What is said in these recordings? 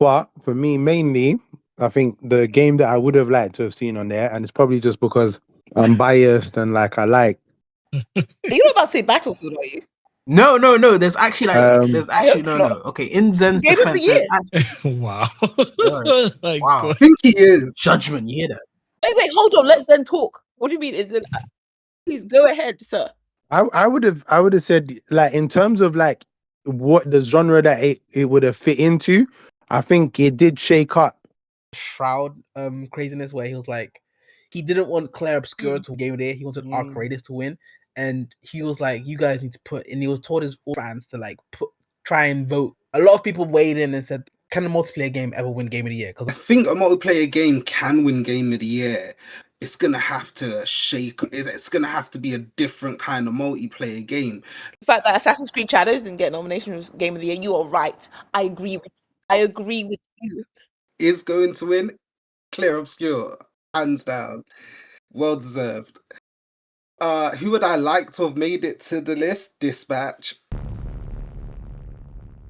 But for me, mainly, I think the game that I would have liked to have seen on there, and it's probably just because I'm biased and like I like. You're not about to say Battlefield, are you? No. There's actually Um, no. Okay, in Zen's Game of the defense, year. Wow. Wow. I think he is. Judgment. You hear that? Wait, hold on. Let's then talk. What do you mean? Is it? Please go ahead, sir. I would have said, like, in terms of like what the genre that it would have fit into, I think it did shake up. Shroud craziness where he was like, he didn't want Clair Obscur to game there. He wanted Arc Raiders to win, and he was like, you guys need to put. And he was told his fans to like try and vote. A lot of people weighed in and said, can a multiplayer game ever win Game of the Year? I Because think a multiplayer game can win Game of the Year. It's gonna have to shake. It's gonna have to be a different kind of multiplayer game. The fact that Assassin's Creed Shadows didn't get nomination as Game of the Year, you are right. I agree with you. Is going to win Clair Obscur, hands down, well deserved. Who would I like to have made it to the list? Dispatch.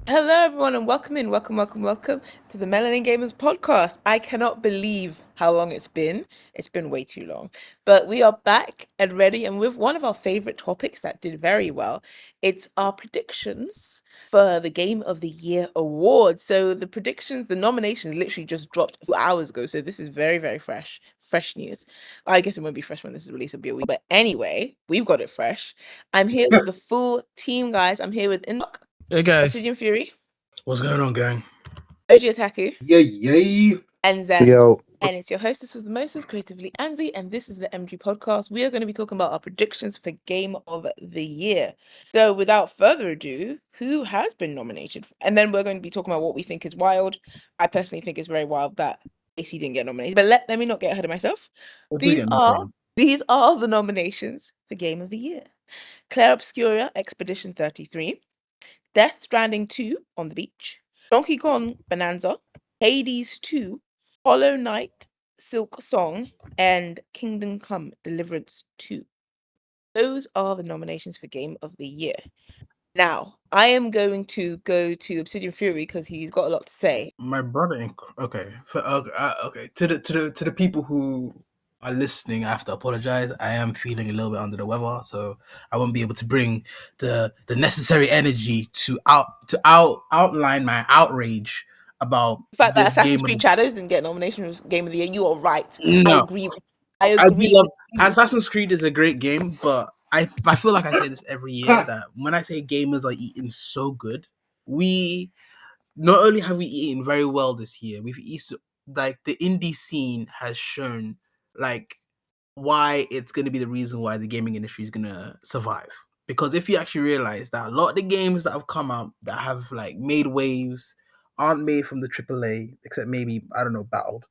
Hello, everyone, and welcome to the Melanin Gamers podcast. I cannot believe how long it's been. It's been way too long. But we are back and ready, and with one of our favorite topics that did very well. It's our predictions for the Game of the Year award. So the nominations literally just dropped a few hours ago. So this is very, very fresh news. I guess it won't be fresh when this is released, it'll be a week. But anyway, we've got it fresh. I'm here with the full team, guys. I'm here with Hey guys. Obsidian Fury. what's going on, gang? OG Otaku. Yay. And Zen. Yo, And it's your hostess with the mostest, Creatively Anzi, and this is the MG podcast. We are going to be talking about our predictions for Game of the Year. So without further ado, who has been nominated? And then we're going to be talking about what we think is wild. I personally think it's very wild that AC didn't get nominated. But let me not get ahead of myself. These are the nominations for Game of the Year. Clair Obscur Expedition 33. Death Stranding 2 on the beach, Donkey Kong Bonanza, Hades 2, Hollow Knight, Silk Song, and Kingdom Come Deliverance 2. Those are the nominations for Game of the Year. Now, I am going to go to Obsidian Fury because he's got a lot to say. My brother. Okay. To the people who are listening, I have to apologize. I am feeling a little bit under the weather, so I won't be able to bring the necessary energy to outline my outrage about The fact that this Assassin's game. Creed Shadows didn't get nomination as Game of the Year, you are right. No. I agree with you. Assassin's Creed is a great game, but I feel like I say this every year that when I say gamers are eating so good, we not only have we eaten very well this year, we've eaten, like, the indie scene has shown like why it's going to be the reason why the gaming industry is going to survive. Because if you actually realize that a lot of the games that have come out that have like made waves aren't made from the AAA, except maybe, I don't know, Battled,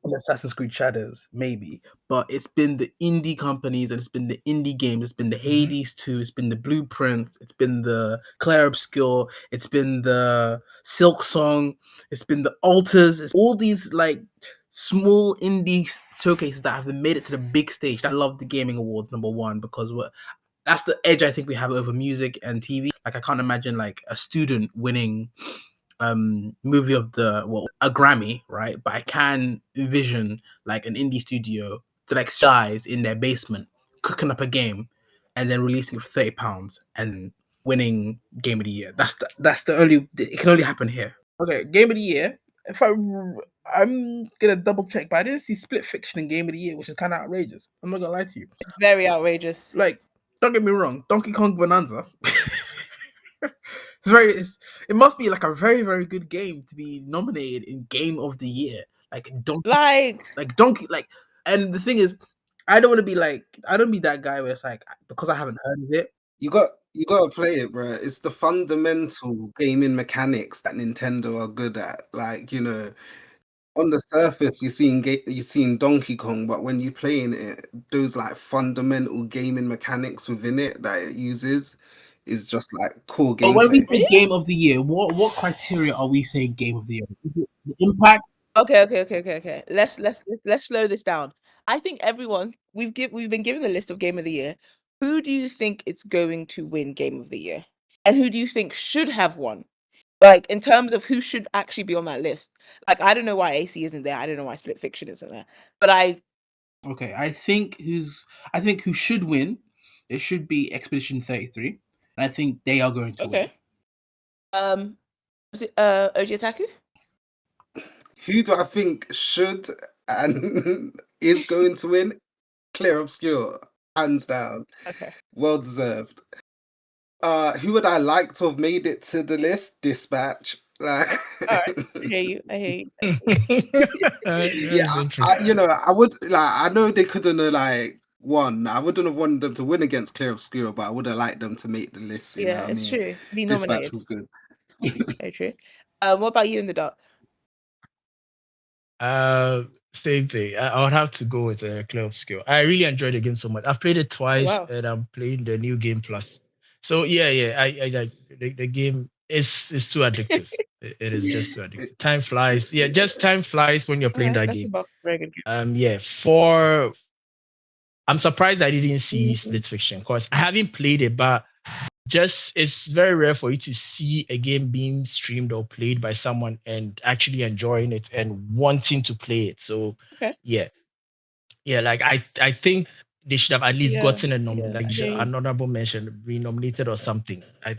Assassin's Creed Shadows, maybe, but it's been the indie companies and it's been the indie games. It's been the Hades 2, it's been the Blueprint, it's been the Clair Obscur, it's been the Silk Song, it's been the Altars. It's all these like small indie showcases that have made it to the big stage. I love the Gaming Awards, number one, because that's the edge I think we have over music and TV. Like, I can't imagine like a student winning movie of a Grammy, right? But I can envision like an indie studio to like guys in their basement cooking up a game and then releasing it for £30 and winning Game of the Year. That's the only, it can only happen here. Okay, Game of the Year. If I'm gonna double check, but I didn't see Splitfiction in Game of the Year, which is kind of outrageous. I'm not gonna lie to you. It's very outrageous. Like, don't get me wrong, Donkey Kong Bonanza. It must be like a very, very good game to be nominated in Game of the Year. And the thing is, I don't be that guy where it's like, because I haven't heard of it. You got to play it, bro. It's the fundamental gaming mechanics that Nintendo are good at. Like, you know, on the surface you're seeing Donkey Kong, but when you're playing it, those like fundamental gaming mechanics within it that it uses is just like cool gameplay. But when we say Game of the Year, what criteria are we saying Game of the Year? Is it the impact? Okay. Let's slow this down. I think everyone we've been given the list of Game of the Year. Who do you think is going to win Game of the Year, and who do you think should have won? Like in terms of who should actually be on that list. Like I don't know why AC isn't there. I don't know why Splitfiction isn't there. But Okay, I think who should win, it should be Expedition 33. And I think they are going to win. Okay. Was it OG Otaku? Who do I think should and is going to win? Clair Obscur, hands down. Okay. Well deserved. Who would I like to have made it to the list? Dispatch. Like, All right. I hear you. yeah, I would like. I know they couldn't have like won. I wouldn't have wanted them to win against Clair Obscur, but I would have liked them to make the list. You know Yeah, what it's I mean? true. Be Dispatch nominated. was good. Very true. What about you in the dark? Same thing. I would have to go with Clair Obscur. I really enjoyed the game so much. I've played it twice, Wow. and I'm playing the new game plus. So yeah. The game is too addictive. It is just too addictive. Time flies. Yeah, just time flies when you're playing that That's game. a very good game. Yeah. I'm surprised I didn't see Splitfiction because I haven't played it, but just it's very rare for you to see a game being streamed or played by someone and actually enjoying it and wanting to play it. So yeah, like I think they should have at least gotten an honorable mention, renominated or something. I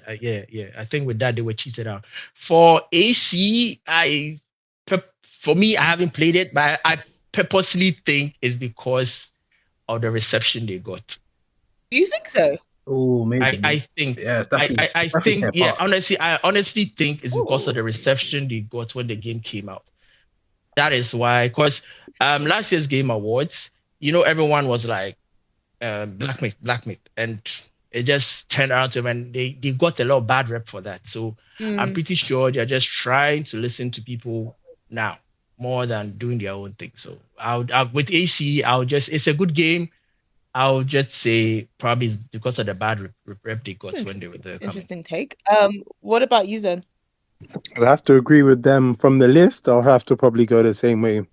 think with that they were cheated out. For AC, for me I haven't played it, but I purposely think it's because of the reception they got. Do you think so? Oh, maybe. I think. Yeah, I think. Yeah, I honestly think it's because of the reception they got when the game came out. That is why. Because last year's Game Awards, everyone was like, Black Myth, and it just turned out to and they got a lot of bad rep for that. So I'm pretty sure they're just trying to listen to people now more than doing their own thing. So with AC, it's a good game. I'll just say probably it's because of the bad rep they got when they were there. Interesting take. What about you, Zen? I'd have to agree with them from the list. I'll have to probably go the same way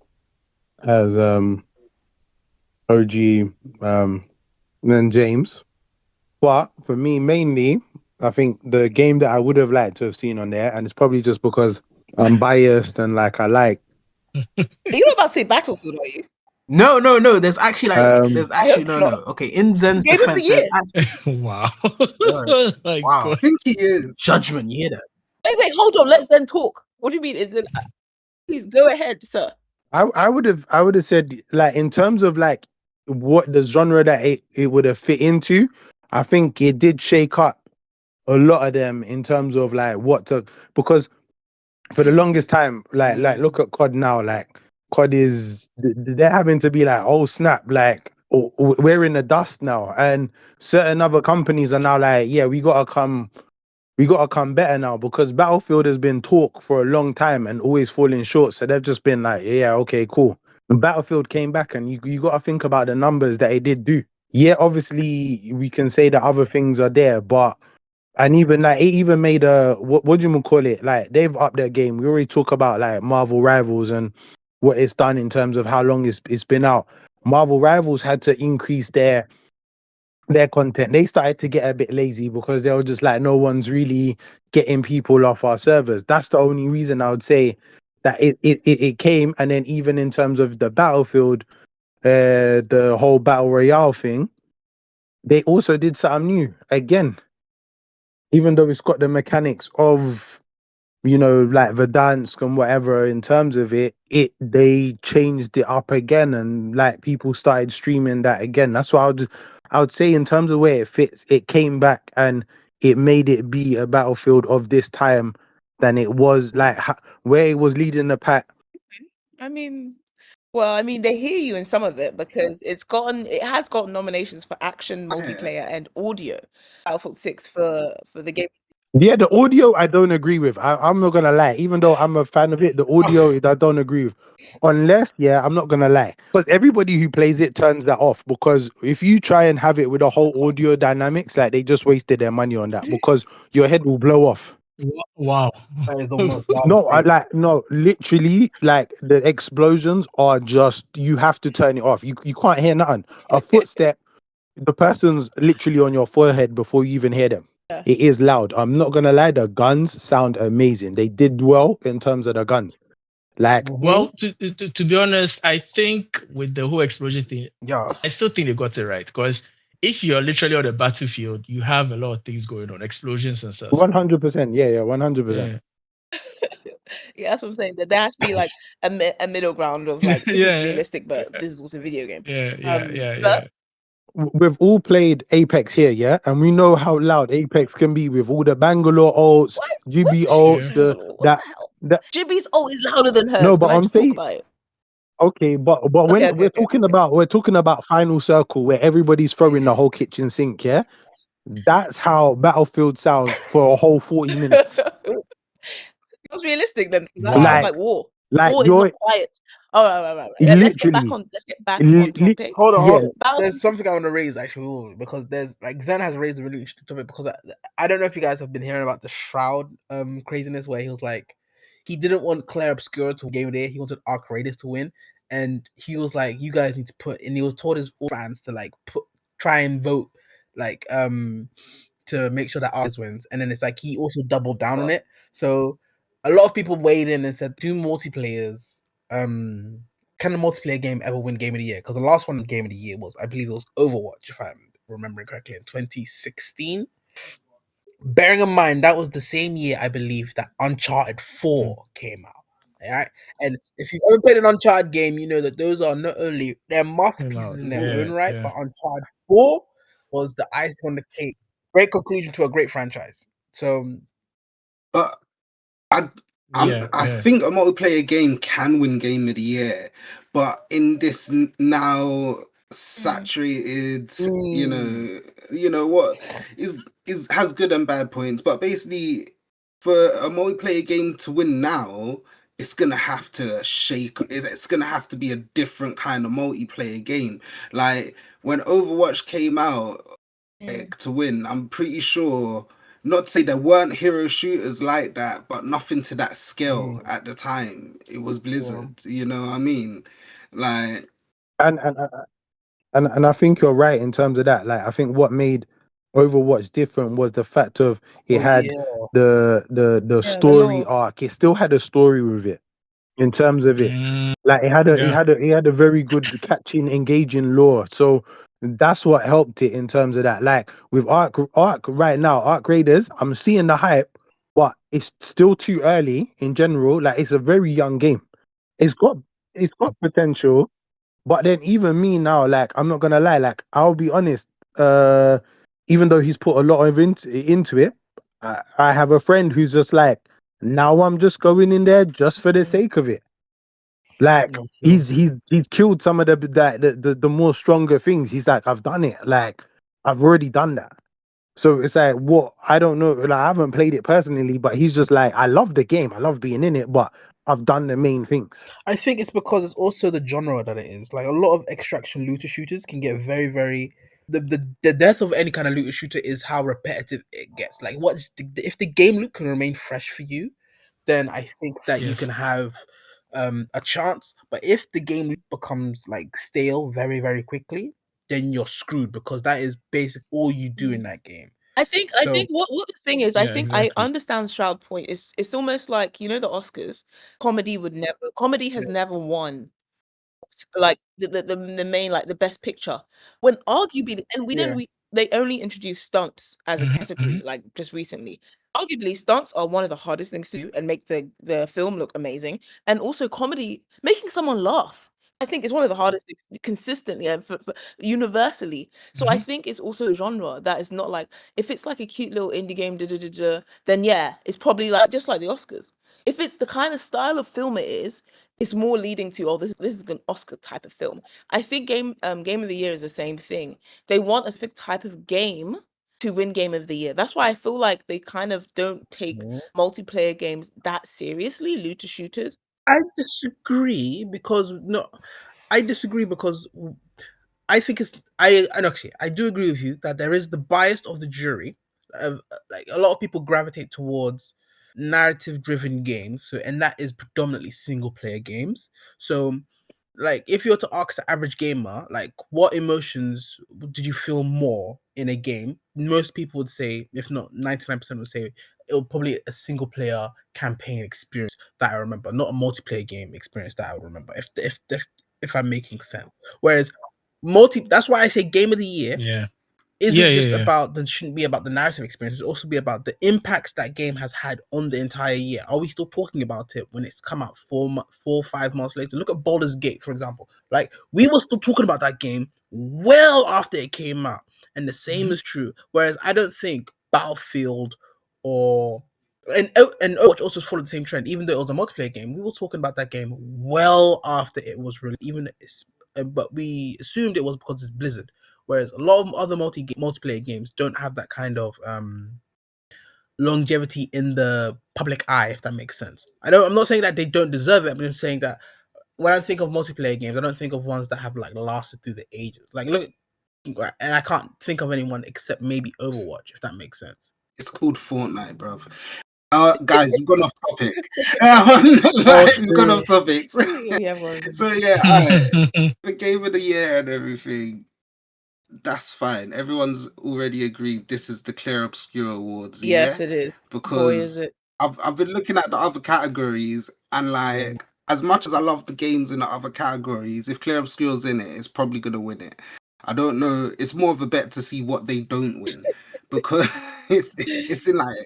as OG and James. But for me, mainly, I think the game that I would have liked to have seen on there, and it's probably just because I'm biased and like I like. You're not about to say Battlefield, are you? No. There's actually no. Okay, in Zen's Game of the defense, year. Wow. Wow. I think he is. Judgment, you hear that? Wait, hold on. Let Zen talk. What do you mean? Is it? Please go ahead, sir. I would have said like in terms of like what the genre that it would have fit into, I think it did shake up a lot of them in terms of like because for the longest time, like look at COD now, like COD they're having to be like, oh snap, like we're in the dust now, and certain other companies are now like, yeah, we gotta come better now, because Battlefield has been talk for a long time and always falling short. So they've just been like, yeah, okay, cool. And Battlefield came back, and you got to think about the numbers that it did do. Yeah, obviously we can say that other things are there, but and even like it even made a what do you call it? Like they've upped their game. We already talk about like Marvel Rivals and what it's done in terms of how long it's been out. Marvel Rivals had to increase their content. They started to get a bit lazy because they were just like, no one's really getting people off our servers. That's the only reason I would say that it came. And then even in terms of the Battlefield, the whole battle royale thing, they also did something new again. Even though it's got the mechanics of, like Verdansk and whatever, in terms of they changed it up again, and like people started streaming that again. That's what I would say in terms of where it fits. It came back and it made it be a Battlefield of this time than it was like where it was leading the pack. I mean, they hear you in some of it because it has gotten nominations for action, multiplayer, and audio. Battlefield 6 for the game. Yeah, the audio I don't agree with. I'm not gonna lie. Even though I'm a fan of it, the audio I don't agree with. Unless, I'm not gonna lie, because everybody who plays it turns that off. Because if you try and have it with a whole audio dynamics, like they just wasted their money on that, because your head will blow off. Wow. That is the most No, literally, like the explosions are just, you have to turn it off. You can't hear nothing. A footstep, the person's literally on your forehead before you even hear them. it is loud. I'm not gonna lie, the guns sound amazing. They did well in terms of the guns. Like, Well, to be honest, I think with the whole explosion thing, I still think they got it right. Because if you're literally on the battlefield, you have a lot of things going on, explosions and stuff. 100%. Yeah, 100%. Yeah, that's what I'm saying. That there has to be like a middle ground of like this is Yeah. realistic, but this is also a video game. Yeah. We've all played Apex here, yeah, and we know how loud Apex can be with all the Bangalore ults, GB ults, What the hell? Jibby's always louder than hers. No, Can but I I'm just talk saying, about it? okay, but when we're talking about Final Circle where everybody's throwing the whole kitchen sink, yeah, that's how Battlefield sounds for a whole 40 minutes. It's realistic then. That Wow. sounds like war. Like War is not quiet. Oh, right. Let's get back literally, on. Let's get back on topic. Hold on. yeah, There's something I want to raise actually, because there's like Zen has raised a really interesting topic, because I don't know if you guys have been hearing about the Shroud craziness, where he was like, he didn't want Clair Obscur to win Game of the Year, he wanted Arc Raiders to win, and he was like, you guys need to put, and he was told his fans to like try and vote like to make sure that Arc wins, and then it's like he also doubled down on it. So a lot of people weighed in and said, do multiplayers can a multiplayer game ever win Game of the Year? Because the last one Game of the Year was, I believe it was Overwatch, if I'm remembering correctly, in 2016. Bearing in mind, that was the same year, I believe, that Uncharted 4 came out. All right. And if you've ever played an Uncharted game, you know that those are not only, they're masterpieces in their own right, but Uncharted 4 was the icing on the cake. Great conclusion to a great franchise. So, but I think a multiplayer game can win Game of the Year, but in this now saturated, you know what is has good and bad points, but basically for a multiplayer game to win now, it's gonna have to shake. It's gonna have to be a different kind of multiplayer game. Like when Overwatch came out, like, to win, I'm pretty sure. Not to say there weren't hero shooters like that, but nothing to that scale at the time. It was Blizzard, you know what I mean? Like, and I think you're right in terms of that. Like, I think what made Overwatch different was the fact of it had the story arc. It still had a story with it in terms of it. Like it had a very good catching, engaging lore. So that's what helped it in terms of that. Like with Arc right now, Arc Raiders, I'm seeing the hype, but it's still too early in general. Like it's a very young game. It's got potential, but then even me now, like I'm not gonna lie, like I'll be honest. Even though he's put a lot of into it, I have a friend who's just like, now I'm just going in there just for the sake of it. Like he's killed some of the more stronger things. He's like, I've done it. Like I've already done that. So it's like, what? I don't know. Like I haven't played it personally, but he's just like, I love the game. I love being in it, but I've done the main things. I think it's because it's also the genre that it is. Like a lot of extraction looter shooters can get very, very. The death of any kind of looter shooter is how repetitive it gets. Like, if the game loop can remain fresh for you, then I think that you can have a chance. But if the game loop becomes like stale very, very quickly, then you're screwed, because that is basically all you do in that game. I think what the thing is, I think I understand Shroud's point. It's almost like, you know, the Oscars. Comedy has never won like the main, like the best picture. When arguably, and they only introduced stunts as a category like just recently. Arguably, stunts are one of the hardest things to do and make the film look amazing. And also comedy, making someone laugh, I think is one of the hardest things consistently and for universally. So I think it's also a genre that is not like, if it's like a cute little indie game, then yeah, it's probably like just like the Oscars. If it's the kind of style of film it is, it's more leading to, oh, this is an Oscar type of film. I think game of the year is the same thing. They want a specific type of game to win game of the year. That's why I feel like they kind of don't take multiplayer games that seriously, looter shooters. I disagree because I think I do agree with you that there is the bias of the jury. Like a lot of people gravitate towards narrative driven games, and that is predominantly single player games. So like if you were to ask the average gamer, like what emotions did you feel more in a game? Most people would say, if not 99% would say, it will probably a single player campaign experience that I remember, not a multiplayer game experience that I would remember. If I'm making sense. Whereas that's why I say game of the year Yeah. isn't just Yeah. about shouldn't be about the narrative experience. It's also be about the impacts that game has had on the entire year. Are we still talking about it when it's come out 5 months later? Look at Baldur's Gate, for example. Like we were still talking about that game well after it came out, and the same is true. Whereas I don't think Battlefield or and Overwatch also followed the same trend. Even though it was a multiplayer game, we were talking about that game well after it was released. But we assumed it was because it's Blizzard. Whereas a lot of other multiplayer games don't have that kind of longevity in the public eye, if that makes sense. I'm not saying that they don't deserve it. I'm just saying that when I think of multiplayer games, I don't think of ones that have like lasted through the ages. Like look, and I can't think of anyone except maybe Overwatch, if that makes sense. It's called Fortnite, bruv. Guys, we've gone off topic. We've gone off topics. So yeah, the game of the year and everything. That's fine. Everyone's already agreed this is the Clair Obscur Awards. Yes, yeah? it is. Because Boy, is it. I've been looking at the other categories and like as much as I love the games in the other categories, if Clair Obscur's in it, it's probably gonna win it. I don't know. It's more of a bet to see what they don't win because it's in like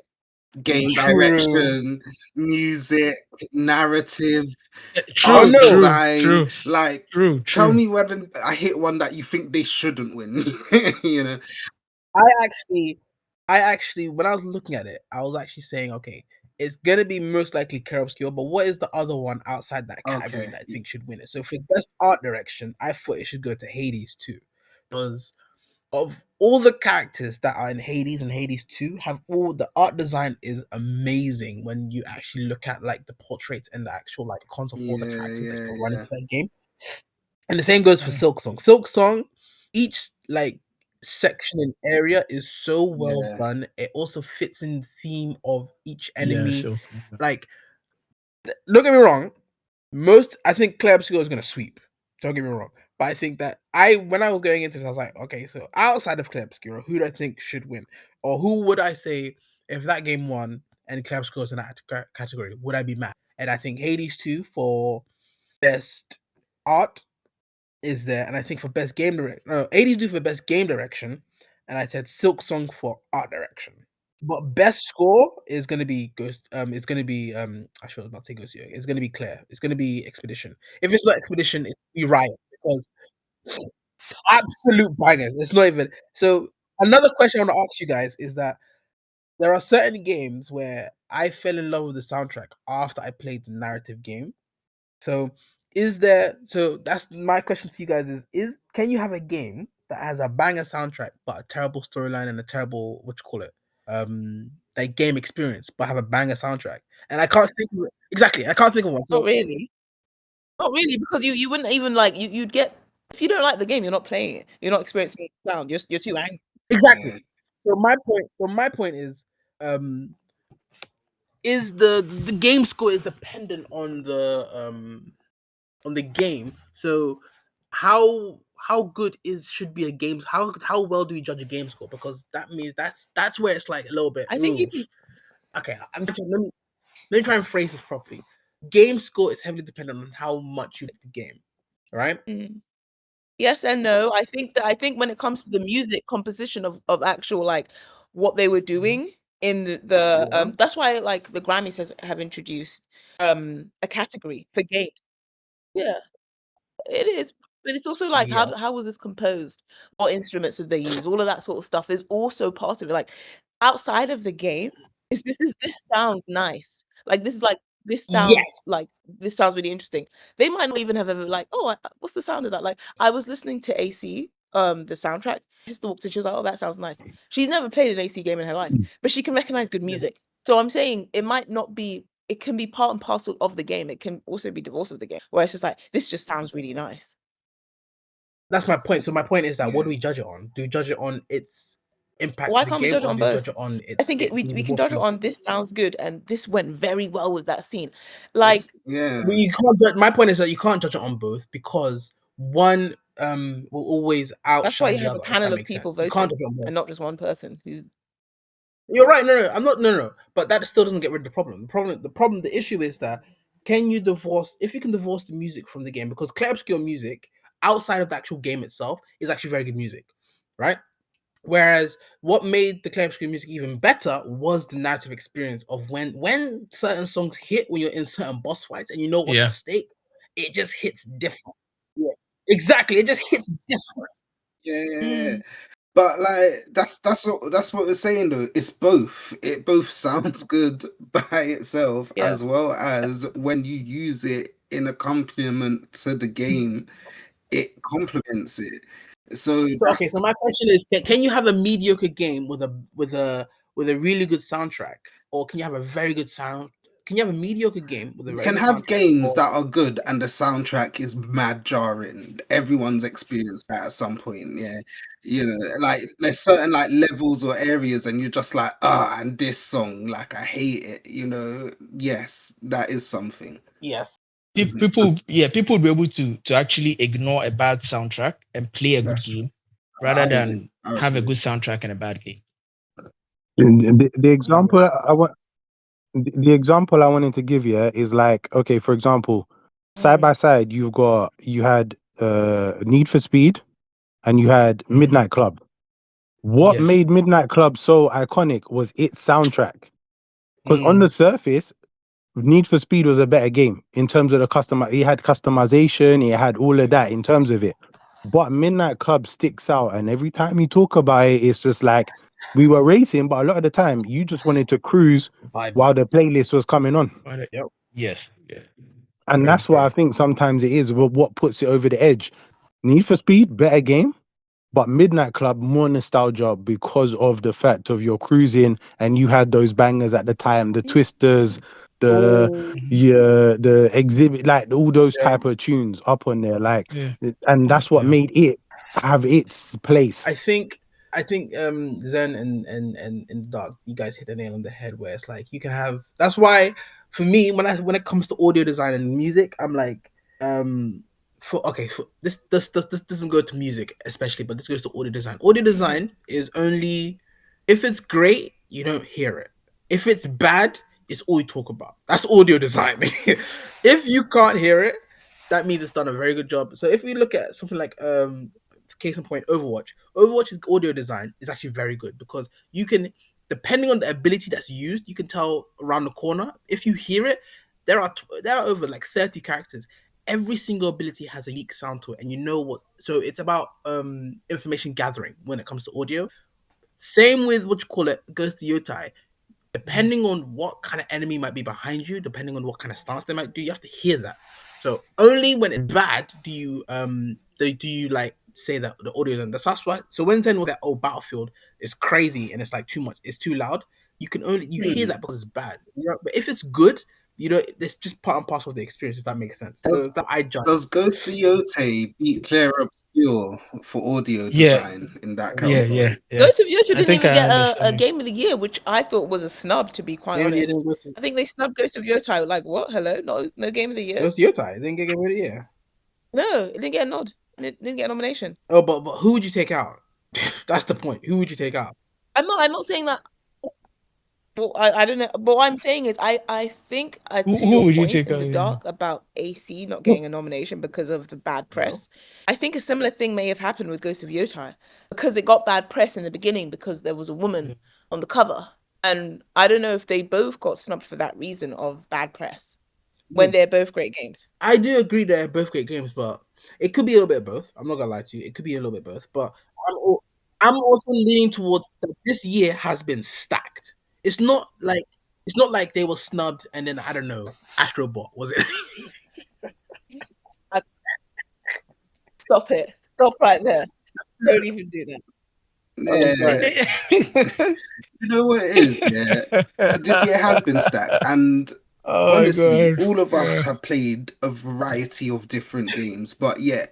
game direction, music, narrative, art design. Like, tell me when I hit one that you think they shouldn't win. You know, I actually, when I was looking at it, I was actually saying, okay, it's gonna be most likely Clair Obscur, but what is the other one outside that category that I think should win it? So for best art direction, I thought it should go to Hades 2, because of all the characters that are in Hades and Hades 2 have all the art design is amazing when you actually look at like the portraits and the actual like concept of all the characters that you can run into that game. And the same goes for Silksong. Silksong, each like section and area is so well done. It also fits in the theme of each enemy. Like, don't get me wrong, I think Clair Obscur is gonna sweep. Don't get me wrong. But I think that when I was going into this, I was like, okay, so outside of Clair Obscur, who do I think should win? Or who would I say, if that game won and Clair Obscur is in that category, would I be mad? And I think Hades 2 for best art is there, and I think for best game direction, 80s do for best game direction, and I said Silksong for art direction. But best score is gonna be Ghost. It's gonna be I was about to say Ghost of Yoti. It's gonna be Clair. It's gonna be Expedition. If it's not Expedition, it's be Riot, because absolute bangers. It's not even. So another question I want to ask you guys is that there are certain games where I fell in love with the soundtrack after I played the narrative game. So that's my question to you guys is can you have a game that has a banger soundtrack but a terrible storyline and a terrible like game experience but have a banger soundtrack? And I can't think of it. Exactly. I can't think of one. So, Not really, because you wouldn't even like you'd get, if you don't like the game, you're not playing it. You're not experiencing the sound. You're too angry. exactly. So my point is the game score is dependent on the game. So how good should be a game's how well do we judge a game score? Because that means that's where it's like a little bit. I think you can. Okay, let me try and phrase this properly. Game score is heavily dependent on how much you like the game, right? Yes and no. I think when it comes to the music composition of actual like what they were doing in the that's why like the Grammys have introduced a category for games. Yeah, it is. But it's also like how was this composed? What instruments did they use? All of that sort of stuff is also part of it. Like outside of the game, this sounds nice. Like this sounds really interesting. They might not even have ever like, oh, what's the sound of that? Like I was listening to AC, the soundtrack. My sister walked in, she was like, oh, that sounds nice. She's never played an AC game in her life, but she can recognize good music. So I'm saying it might not be. It can be part and parcel of the game. It can also be divorced of the game. Where it's just like this just sounds really nice. That's my point. So my point is that what do we judge it on? Do we judge it on its impact Why to the can't we game, judge it or on do you both? judge it on I think we can judge it on this sounds good and this went very well with that scene. Like, Yeah. But you can't judge, my point is that you can't judge it on both because one will always outshine that's why you the have other. a If panel that of makes people sense. You can't voting judge it on both. and not just one person who's. You're right. No, I'm not. No. But that still doesn't get rid of the problem. The issue is that if you can divorce the music from the game, because Clair Obscur music outside of the actual game itself is actually very good music, right? Whereas what made the Clair Obscur music even better was the narrative experience of when certain songs hit when you're in certain boss fights and you know what's Yeah. at stake, it just hits different. Yeah, exactly. It just hits different. Yeah. But like that's what we're saying though. It's both. It both sounds good by itself Yeah. as well as when you use it in accompaniment to the game, it complements it. So that's So my question is, can you have a mediocre game with a really good soundtrack, or can you have a very good sound? Can you have a mediocre game with a you very can good have soundtrack? games that are good and the soundtrack is mad jarring. Everyone's experienced that at some point, yeah. You know, like there's certain like levels or areas and you're just like, and this song, like I hate it, you know. Yes, that is something. Yes. Mhm. People would be able to actually ignore a bad soundtrack and play a good That's true. game rather than I have a agree. good soundtrack and a bad game. The example I want, the example I wanted to give you is like, okay, for example, side by side, you had Need for Speed and you had Midnight Club. What Yes. made Midnight Club so iconic was its soundtrack. Because on the surface, Need for Speed was a better game in terms of the customer. It had customization, it had all of that in terms of it. But Midnight Club sticks out, and every time you talk about it, it's just like we were racing, but a lot of the time you just wanted to cruise Vibes. while the playlist was coming on. Yep. Yes. Yeah. And Very that's what true. I think sometimes it is what puts it over the edge. Need for Speed, better game, but Midnight Club, more nostalgia because of the fact of your cruising and you had those bangers at the time, the Twisters, the the exhibit, like all those Yeah. type of tunes up on there, like, Yeah. and that's what Yeah. made it have its place. I think Zen and Dark, you guys hit the nail on the head where it's like you can have, that's why for me when it comes to audio design and music, I'm like for this doesn't go to music especially, but this goes to audio design. Audio design is only if it's great, you don't hear it. If it's bad, it's all you talk about. That's audio design. If you can't hear it, that means it's done a very good job. So if we look at something like case in point, Overwatch's audio design is actually very good because you can, depending on the ability that's used, you can tell around the corner. If you hear it, there are over like 30 characters. Every single ability has a unique sound to it, and you know what. So it's about information gathering when it comes to audio. Same with what you call it, Ghost of Yoti. Depending on what kind of enemy might be behind you, depending on what kind of stance they might do, you have to hear that. So only when it's bad do you like say that the audio and that's why. So when Zen was that Battlefield is crazy and it's like too much, it's too loud, you can only hear that because it's bad. You know, but if it's good, you know, it's just part and parcel of the experience, if that makes sense. So that I judge. Does Ghost of Yoti beat Clair Obscur for audio Yeah. design in that Yeah. category? Ghost of Yoti I didn't think even I get a understand. game of the year, which I thought was a snub, to be quite honest. I think they snubbed Ghost of Yoti. Like, what? Hello? No game of the year? Ghost of Yoti didn't get game of the year. No, it didn't get a nod. It didn't get a nomination. Oh, but who would you take out? That's the point. Who would you take out? I'm not saying that. Well, I don't know. But what I'm saying is, I think to Who your would you point take in out? the dark about AC not getting a nomination because of the bad press, I think a similar thing may have happened with Ghost of Yoti because it got bad press in the beginning because there was a woman on the cover, and I don't know if they both got snubbed for that reason of bad press when they're both great games. I do agree they're both great games, but it could be a little bit of both. I'm not gonna lie to you. It could be a little bit of both, but I'm also leaning towards that this year has been stacked. It's not like they were snubbed and then I don't know, Astrobot, was it? Stop it. Stop right there. Don't even do that. Yeah. You know what it is, yeah. This year has been stacked, and Oh honestly, my God. all of us have played a variety of different games, but yeah,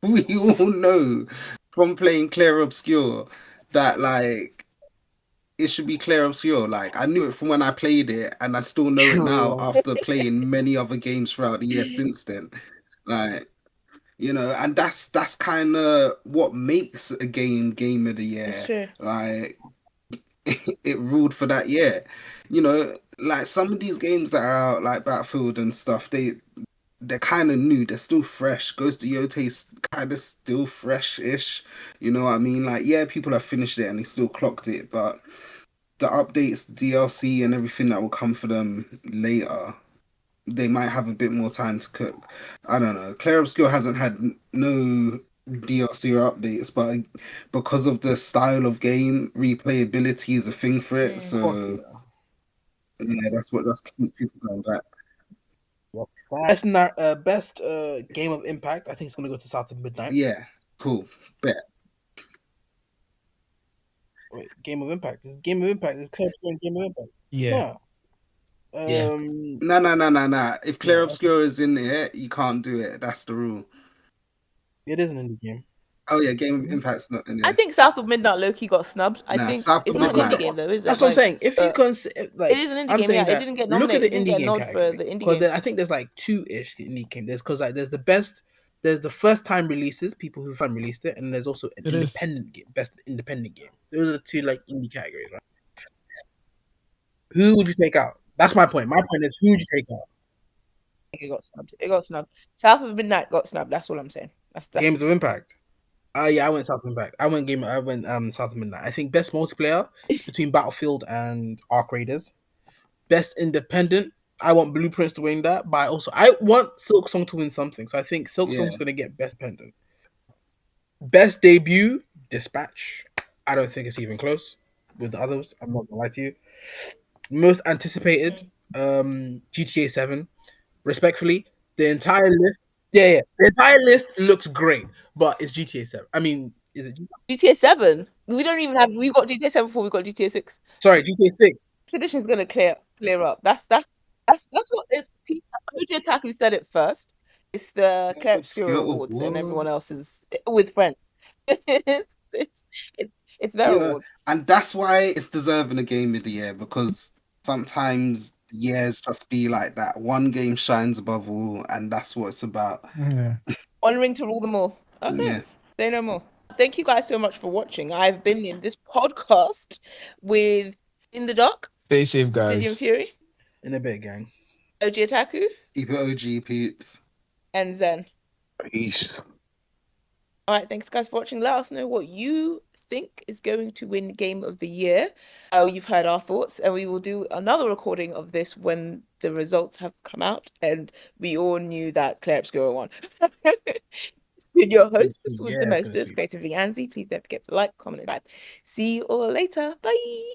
we all know from playing Clair Obscur that like it should be Clair Obscur. Like I knew it from when I played it, and I still know it now after playing many other games throughout the year since then. Like, and that's kind of what makes a game of the It's year. true. Like it ruled for that year. Like some of these games that are out, like Battlefield and stuff, they're kind of new. They're still fresh. Ghost of Yoti's kind of still fresh-ish. You know what I mean? Like, yeah, people have finished it and they still clocked it, but the updates, DLC, and everything that will come for them later, they might have a bit more time to cook. I don't know. Clair Obscur hasn't had no DLC or updates, but because of the style of game, replayability is a thing for it. So yeah, that's what keeps people going back. Best game of impact. I think it's gonna go to South of Midnight. Yeah, cool. Bet. Wait, game of impact. This game of impact is Clair Obscur and game of impact. Yeah. Yeah. No. If Clair Yeah, Obscur is in there, you can't do it. That's the rule. it is an indie game. Oh yeah, Game of Impact's not in there. I think South of Midnight Loki got snubbed. I Nah, think South it's of not an Midnight. indie game though, is it? That's what I'm saying. If you it is an indie I'm game. saying Yeah, that, it didn't get look at nominated. the It didn't indie get game nod for category. the indie Because game. I think there's like two-ish indie games. There's the best. There's the first time releases, people who first released it, and there's also an It is. independent game, best independent game. Those are the two like indie categories, right? Who would you take out? That's my point. My point is, who would you take out? It got snubbed. It got snubbed. South of Midnight got snubbed. That's all I'm saying. That's Games of Impact. Yeah, I went South of Impact. I went South of Midnight. I think best multiplayer is between Battlefield and Arc Raiders. Best independent, I want Blueprints to win that, but I want Silk Song to win something. So I think Silk Song's gonna get best pendant. Best debut, Dispatch. I don't think it's even close with the others. I'm not gonna lie to you. Most anticipated, GTA 7. Respectfully, the entire list. Yeah. The entire list looks great, but it's GTA 7. I mean, is it GTA 7? We don't even have. We got GTA 7 before we got GTA 6. Sorry, GTA 6. Tradition's gonna clear up. That's what it's. OG Otaku said it first. It's the Clair Obscur Awards, and everyone else is with friends. It's their awards, and that's why it's deserving a game of the year, because sometimes years just be like that. One game shines above all, and that's what it's about. Yeah. One ring to rule them all. Okay, Yeah. say no more. Thank you guys so much for watching. I've been in this podcast with In the Dark, Stay safe, Obsidian guys. Fury, In a bit, gang. OG Otaku, Keep it OG, peeps. and Zen. Peace. All right, thanks guys for watching. Let us know what you think is going to win Game of the Year. You've heard our thoughts, and we will do another recording of this when the results have come out, and we all knew that Clair Obscur won. It's been your host. This was the Yeah, it's gonna mostest, sweep. Creatively Anzi. Please don't forget to like, comment, and subscribe. See you all later. Bye.